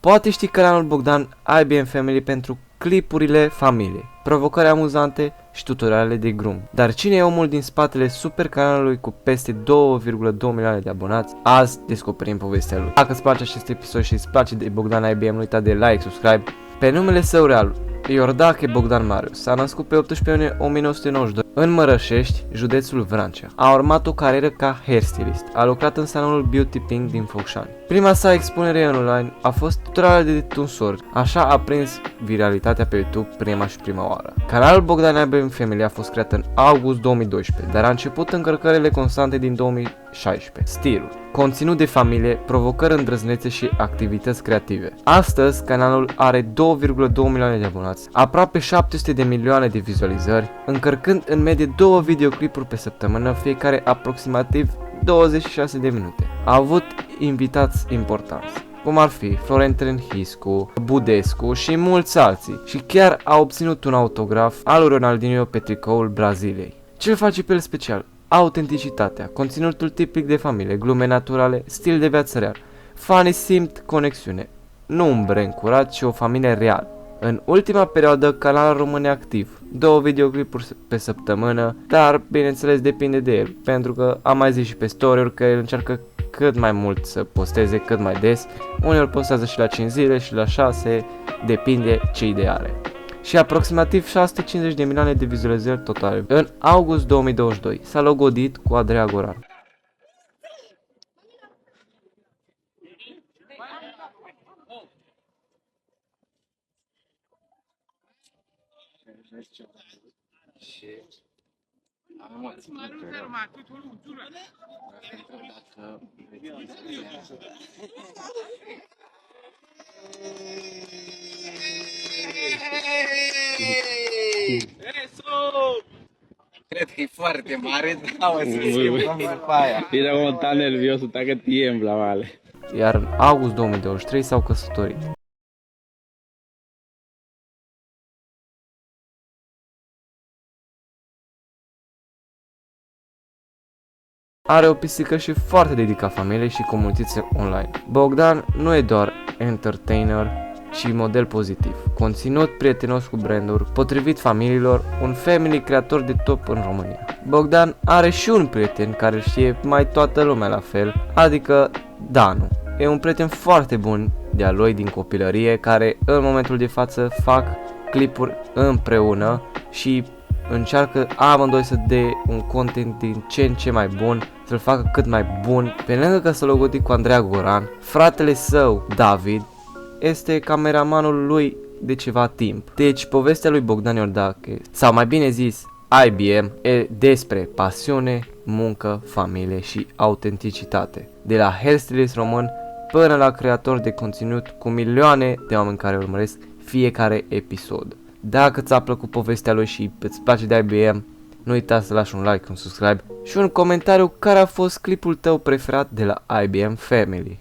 Poate știi canalul Bogdan IBM Family pentru clipurile familie, provocări amuzante și tutoriale de groom. Dar cine e omul din spatele super canalului cu peste 2,2 milioane de abonați? Azi descoperim povestea lui. Dacă îți place acest episod și îți place de Bogdan IBM, nu uita de like, subscribe. Pe numele său real, Iordache Bogdan Marius, s-a născut pe 18 iunie 1992 în Mărășești, județul Vrancea. A urmat o carieră ca hairstylist. A lucrat în salonul Beauty Pink din Focșani. Prima sa expunere în online a fost tutoriale de tunsori. Așa a prins viralitatea pe YouTube prima oară. Canalul Bogdan IBM Family a fost creat în august 2012, dar a început încărcările constante din 2016. Stilul: conținut de familie, provocări îndrăznețe și activități creative. Astăzi, canalul are 2,2 milioane de abonați, aproape 700 de milioane de vizualizări, încărcând în medie 2 videoclipuri pe săptămână, fiecare aproximativ 26 de minute. A avut invitați importanți, cum ar fi Florentin Hiscu, Budescu și mulți alții, și chiar a obținut un autograf al lui Ronaldinho pe tricoul Braziliei. Ce îl face pe el special? Autenticitatea, conținutul tipic de familie, glume naturale, stil de viață real, fanii simt conexiune, nu un brand curat, ci o familie reală. În ultima perioadă, canalul rămâne activ, 2 videoclipuri pe săptămână, dar bineînțeles depinde de el, pentru că am mai zis și pe story-uri că el încearcă cât mai mult să posteze, cât mai des. Uneori postează și la 5 zile și la 6, depinde ce idee are. Și aproximativ 650 de milioane de vizualizări totale. În august 2022 s-a logodit cu Andreea Goran. Cred că e foarte mare, dar o să schimbăm după aia. Mira cómo está nervioso, está que tiembla, vale. Iar în august 2023 s-au căsătorit. Are o pisică și foarte dedicat familiei și comunității online. Bogdan nu e doar entertainer, ci model pozitiv. Conținut prietenos cu branduri, potrivit familiilor, un family creator de top în România. Bogdan are și un prieten care știe mai toată lumea la fel, adică Danu. E un prieten foarte bun de-a lui din copilărie, care în momentul de față fac clipuri împreună și încearcă amândoi să dea un content din ce în ce mai bun, să-l facă cât mai bun. Pe lângă că s-a logodit cu Andreea Goran, fratele său, David, este cameramanul lui de ceva timp. Deci povestea lui Bogdan Iordache, sau mai bine zis IBM, e despre pasiune, muncă, familie și autenticitate. De la hairstylist român până la creator de conținut cu milioane de oameni care urmăresc fiecare episod. Dacă ți-a plăcut povestea lui și îți place de IBM, nu uita să lași un like, un subscribe și un comentariu care a fost clipul tău preferat de la IBM Family.